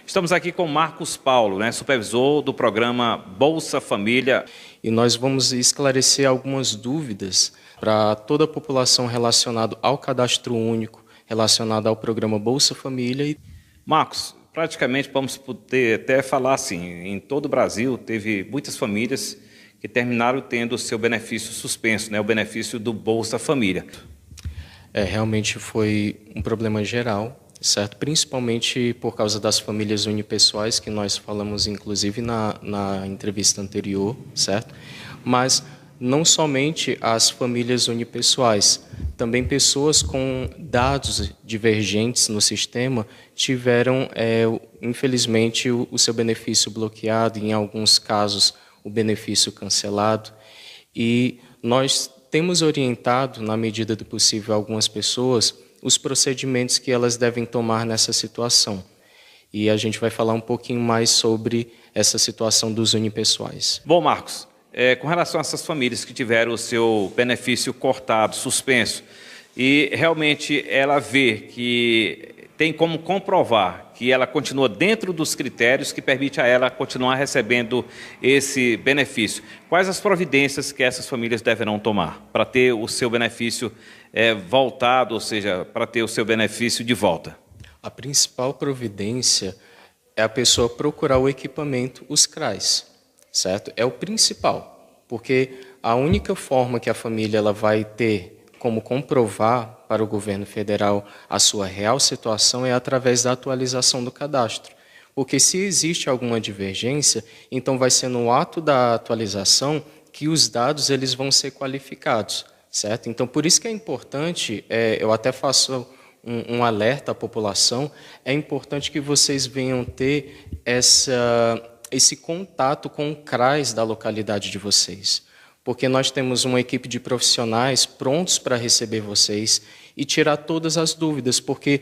Estamos aqui com Marcos Paulo, supervisor do programa Bolsa Família. E nós vamos esclarecer algumas dúvidas para toda a população relacionada ao cadastro único, relacionada ao programa Bolsa Família. Marcos, praticamente vamos poder até falar assim, em todo o Brasil teve muitas famílias que terminaram tendo o seu benefício suspenso, o benefício do Bolsa Família. Realmente foi um problema geral, certo? Principalmente por causa das famílias unipessoais, que nós falamos inclusive na entrevista anterior, certo? Mas não somente as famílias unipessoais, também pessoas com dados divergentes no sistema tiveram, infelizmente, o seu benefício bloqueado, em alguns casos, o benefício cancelado. E nós temos orientado, na medida do possível, algumas pessoas os procedimentos que elas devem tomar nessa situação. E a gente vai falar um pouquinho mais sobre essa situação dos unipessoais. Bom, Marcos, com relação a essas famílias que tiveram o seu benefício cortado, suspenso, e realmente ela vê que tem como comprovar que ela continua dentro dos critérios que permite a ela continuar recebendo esse benefício. Quais as providências que essas famílias deverão tomar para ter o seu benefício voltado, ou seja, para ter o seu benefício de volta? A principal providência é a pessoa procurar o equipamento, os CRAs, certo? É o principal, porque a única forma que a família ela vai ter como comprovar para o governo federal a sua real situação é através da atualização do cadastro. Porque se existe alguma divergência, então vai ser no ato da atualização que os dados eles vão ser qualificados, certo? Então, por isso que é importante, eu até faço um alerta à população, é importante que vocês venham ter esse contato com o CRAS da localidade de vocês. Porque nós temos uma equipe de profissionais prontos para receber vocês e tirar todas as dúvidas, porque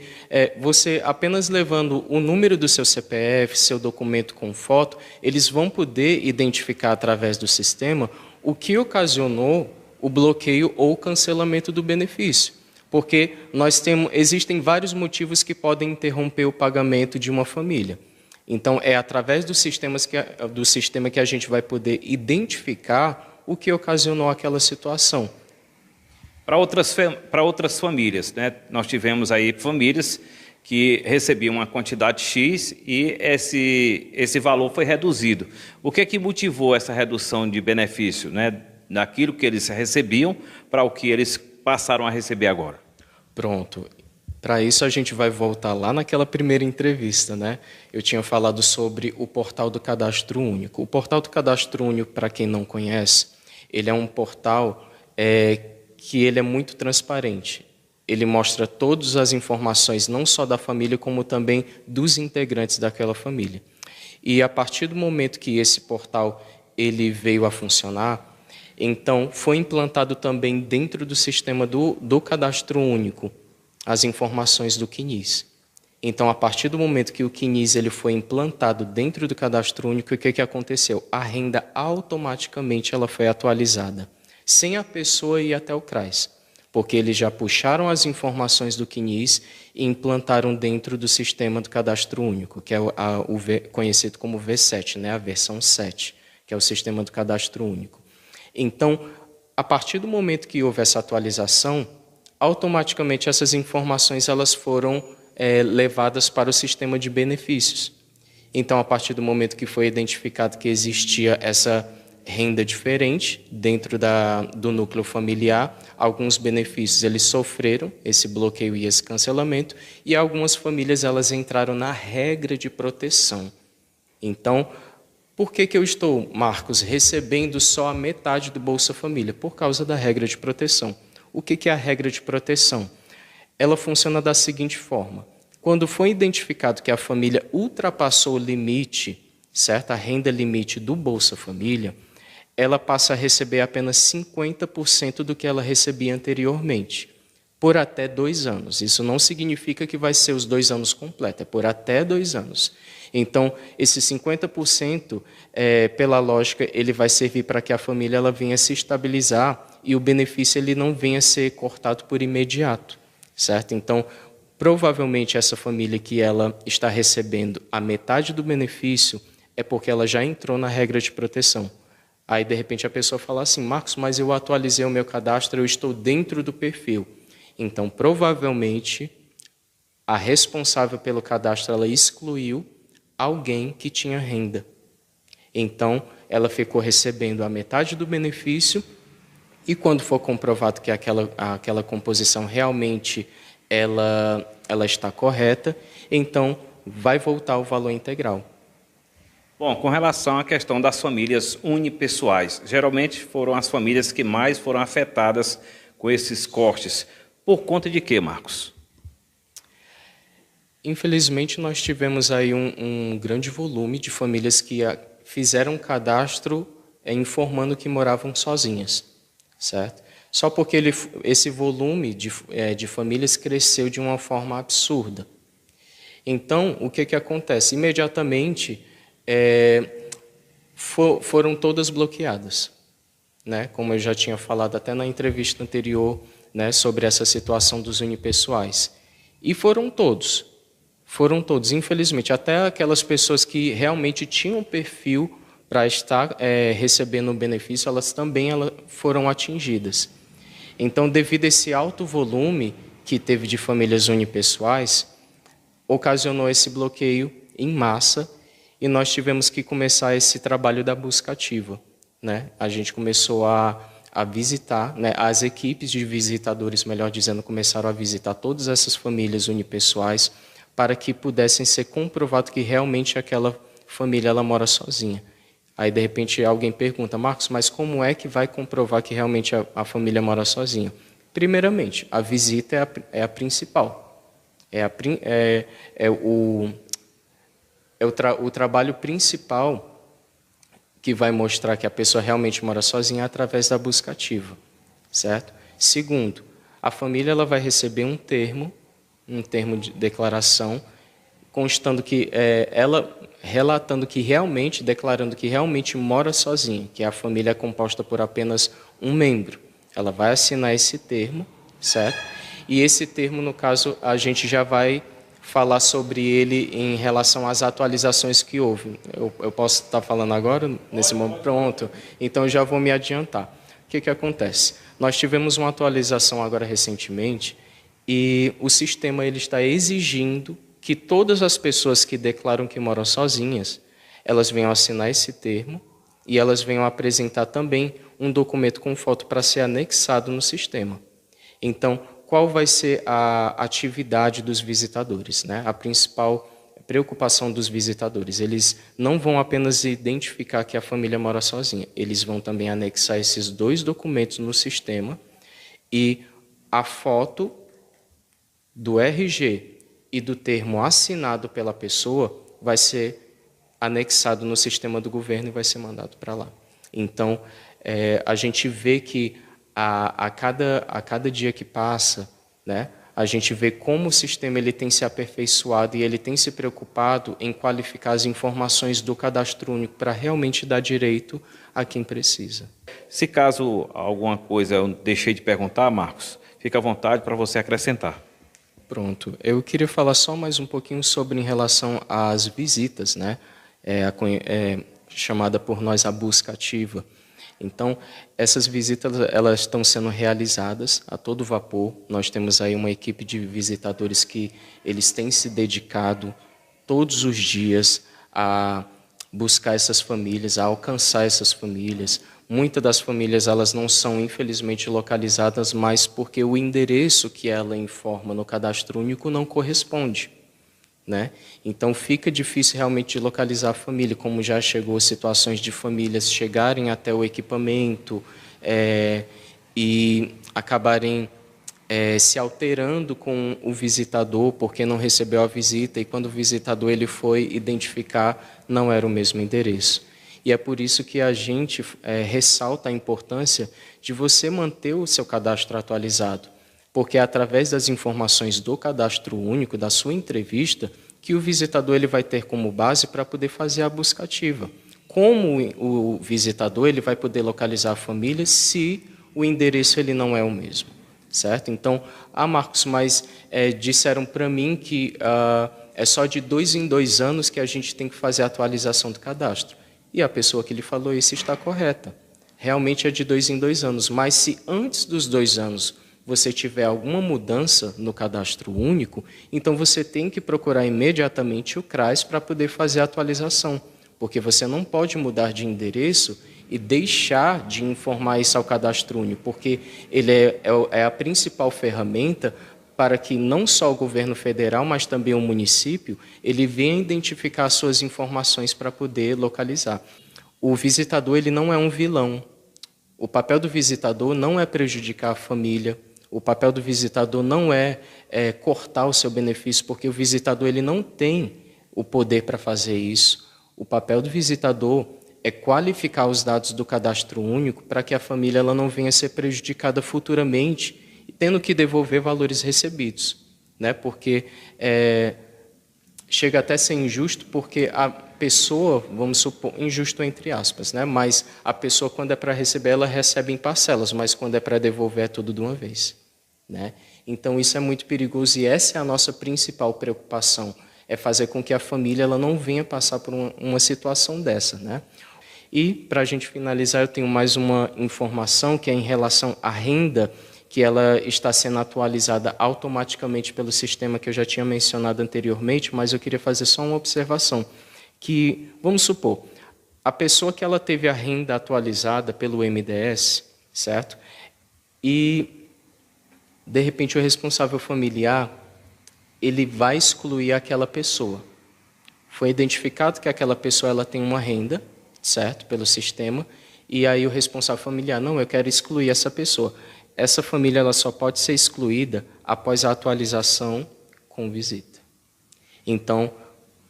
você apenas levando o número do seu CPF, seu documento com foto, eles vão poder identificar através do sistema o que ocasionou o bloqueio ou o cancelamento do benefício. Porque existem vários motivos que podem interromper o pagamento de uma família. Então, é através do sistema que a gente vai poder identificar o que ocasionou aquela situação. Para outras famílias, nós tivemos aí famílias que recebiam uma quantidade X e esse valor foi reduzido. O que é que motivou essa redução de benefício, daquilo que eles recebiam para o que eles passaram a receber agora? Pronto. Para isso, a gente vai voltar lá naquela primeira entrevista, Eu tinha falado sobre o portal do Cadastro Único. O portal do Cadastro Único, para quem não conhece, ele é um portal que ele é muito transparente. Ele mostra todas as informações, não só da família, como também dos integrantes daquela família. E a partir do momento que esse portal ele veio a funcionar, então foi implantado também dentro do sistema do Cadastro Único as informações do CNIS. Então, a partir do momento que o CNIS ele foi implantado dentro do Cadastro Único, o que aconteceu? A renda automaticamente ela foi atualizada, sem a pessoa ir até o CRAS, porque eles já puxaram as informações do CNIS e implantaram dentro do sistema do Cadastro Único, que é conhecido como V7, a versão 7, que é o sistema do Cadastro Único. Então, a partir do momento que houve essa atualização, automaticamente essas informações elas foram levadas para o sistema de benefícios. Então, a partir do momento que foi identificado que existia essa renda diferente dentro do núcleo familiar, alguns benefícios eles sofreram esse bloqueio e esse cancelamento, e algumas famílias elas entraram na regra de proteção. Então, por que eu estou, Marcos, recebendo só a metade do Bolsa Família? Por causa da regra de proteção. O que é a regra de proteção? Ela funciona da seguinte forma. Quando foi identificado que a família ultrapassou o limite, certa renda limite do Bolsa Família, ela passa a receber apenas 50% do que ela recebia anteriormente, por até 2 anos. Isso não significa que vai ser os 2 anos completos, é por até 2 anos. Então, esse 50%, pela lógica, ele vai servir para que a família ela venha se estabilizar e o benefício ele não venha a ser cortado por imediato, certo? Então, provavelmente essa família que ela está recebendo a metade do benefício é porque ela já entrou na regra de proteção. Aí, de repente, a pessoa fala assim, Marcos, mas eu atualizei o meu cadastro, eu estou dentro do perfil. Então, provavelmente, a responsável pelo cadastro, ela excluiu alguém que tinha renda. Então, ela ficou recebendo a metade do benefício e quando for comprovado que aquela composição realmente ela está correta, então vai voltar o valor integral. Bom, com relação à questão das famílias unipessoais, geralmente foram as famílias que mais foram afetadas com esses cortes. Por conta de quê, Marcos? Infelizmente, nós tivemos aí um grande volume de famílias que fizeram cadastro informando que moravam sozinhas, certo? Só porque esse volume de famílias cresceu de uma forma absurda. Então, o que acontece? Imediatamente, foram todas bloqueadas, né? Como eu já tinha falado até na entrevista anterior, né, sobre essa situação dos unipessoais. E foram todos, infelizmente, até aquelas pessoas que realmente tinham perfil para estar recebendo o benefício, elas também foram atingidas. Então, devido a esse alto volume que teve de famílias unipessoais, ocasionou esse bloqueio em massa e nós tivemos que começar esse trabalho da busca ativa, né? A gente começou a visitar, né? As equipes de visitadores, melhor dizendo, começaram a visitar todas essas famílias unipessoais para que pudessem ser comprovado que realmente aquela família ela mora sozinha. Aí, de repente, alguém pergunta, Marcos, mas como é que vai comprovar que realmente a família mora sozinha? Primeiramente, a visita é a principal. O trabalho principal que vai mostrar que a pessoa realmente mora sozinha através da busca ativa, certo? Segundo, a família ela vai receber um termo de declaração, constando que ela relatando que realmente, declarando que realmente mora sozinha, que a família é composta por apenas um membro. Ela vai assinar esse termo, certo? E esse termo, no caso, a gente já vai falar sobre ele em relação às atualizações que houve. Eu posso estar falando agora, nesse momento? Pronto. Então, já vou me adiantar. O que acontece? Nós tivemos uma atualização agora recentemente e o sistema ele está exigindo que todas as pessoas que declaram que moram sozinhas, elas venham assinar esse termo e elas venham apresentar também um documento com foto para ser anexado no sistema. Então, qual vai ser a atividade dos visitadores, né? A principal preocupação dos visitadores, eles não vão apenas identificar que a família mora sozinha, eles vão também anexar esses 2 documentos no sistema e a foto do RG e do termo assinado pela pessoa vai ser anexado no sistema do governo e vai ser mandado para lá. Então, a gente vê que a cada dia que passa, né, a gente vê como o sistema ele tem se aperfeiçoado e ele tem se preocupado em qualificar as informações do cadastro único para realmente dar direito a quem precisa. Se caso alguma coisa eu deixei de perguntar, Marcos, fica à vontade para você acrescentar. Pronto. Eu queria falar só mais um pouquinho sobre em relação às visitas, né? Chamada por nós a busca ativa. Então, essas visitas elas estão sendo realizadas a todo vapor. Nós temos aí uma equipe de visitadores que eles têm se dedicado todos os dias a buscar essas famílias, a alcançar essas famílias. Muitas das famílias elas não são, infelizmente, localizadas, mas porque o endereço que ela informa no cadastro único não corresponde, né? Então, fica difícil realmente de localizar a família, como já chegou situações de famílias chegarem até o equipamento e acabarem se alterando com o visitador porque não recebeu a visita e quando o visitador ele foi identificar, não era o mesmo endereço. E é por isso que a gente ressalta a importância de você manter o seu cadastro atualizado, porque é através das informações do cadastro único, da sua entrevista, que o visitador ele vai ter como base para poder fazer a busca ativa. Como o visitador ele vai poder localizar a família se o endereço ele não é o mesmo, certo? Então, Marcos, mas disseram para mim que é só de 2 em 2 anos que a gente tem que fazer a atualização do cadastro. E a pessoa que lhe falou isso está correta. Realmente é de 2 em 2 anos, mas se antes dos 2 anos você tiver alguma mudança no cadastro único, então você tem que procurar imediatamente o CRAS para poder fazer a atualização, porque você não pode mudar de endereço e deixar de informar isso ao cadastro único, porque ele é a principal ferramenta para que não só o governo federal, mas também o município, ele venha identificar as suas informações para poder localizar. O visitador ele não é um vilão. O papel do visitador não é prejudicar a família. O papel do visitador não é cortar o seu benefício, porque o visitador ele não tem o poder para fazer isso. O papel do visitador é qualificar os dados do cadastro único para que a família ela não venha a ser prejudicada futuramente, tendo que devolver valores recebidos, né? Porque chega até a ser injusto, porque a pessoa, vamos supor, injusto entre aspas, né? Mas a pessoa, quando é para receber, ela recebe em parcelas, mas quando é para devolver, é tudo de uma vez, né? Então, isso é muito perigoso e essa é a nossa principal preocupação, é fazer com que a família ela não venha passar por uma situação dessa, né? E, para a gente finalizar, eu tenho mais uma informação que é em relação à renda, que ela está sendo atualizada automaticamente pelo sistema que eu já tinha mencionado anteriormente, mas eu queria fazer só uma observação, que, vamos supor, a pessoa que ela teve a renda atualizada pelo MDS, certo? E, de repente, o responsável familiar, ele vai excluir aquela pessoa. Foi identificado que aquela pessoa ela tem uma renda, certo? Pelo sistema, e aí o responsável familiar, não, eu quero excluir essa pessoa. Essa família ela só pode ser excluída após a atualização com visita. Então,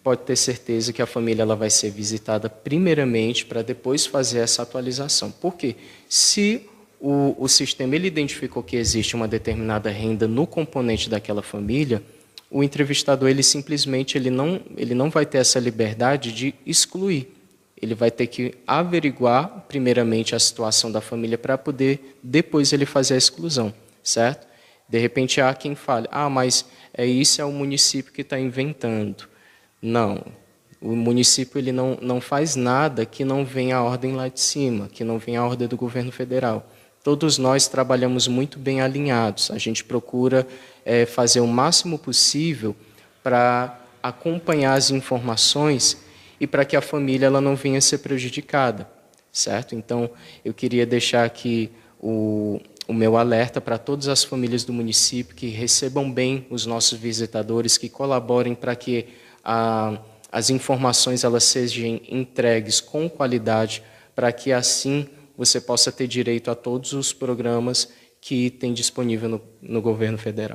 pode ter certeza que a família ela vai ser visitada primeiramente para depois fazer essa atualização. Por quê? Se o sistema ele identificou que existe uma determinada renda no componente daquela família, o entrevistador ele simplesmente ele não vai ter essa liberdade de excluir. Ele vai ter que averiguar primeiramente a situação da família para poder depois ele fazer a exclusão, certo? De repente há quem fale, mas isso é o município que está inventando. Não, o município ele não faz nada que não venha a ordem lá de cima, que não venha a ordem do governo federal. Todos nós trabalhamos muito bem alinhados, a gente procura fazer o máximo possível para acompanhar as informações e para que a família ela não venha a ser prejudicada, certo? Então, eu queria deixar aqui o meu alerta para todas as famílias do município que recebam bem os nossos visitadores, que colaborem para que as informações elas sejam entregues com qualidade, para que assim você possa ter direito a todos os programas que tem disponível no governo federal.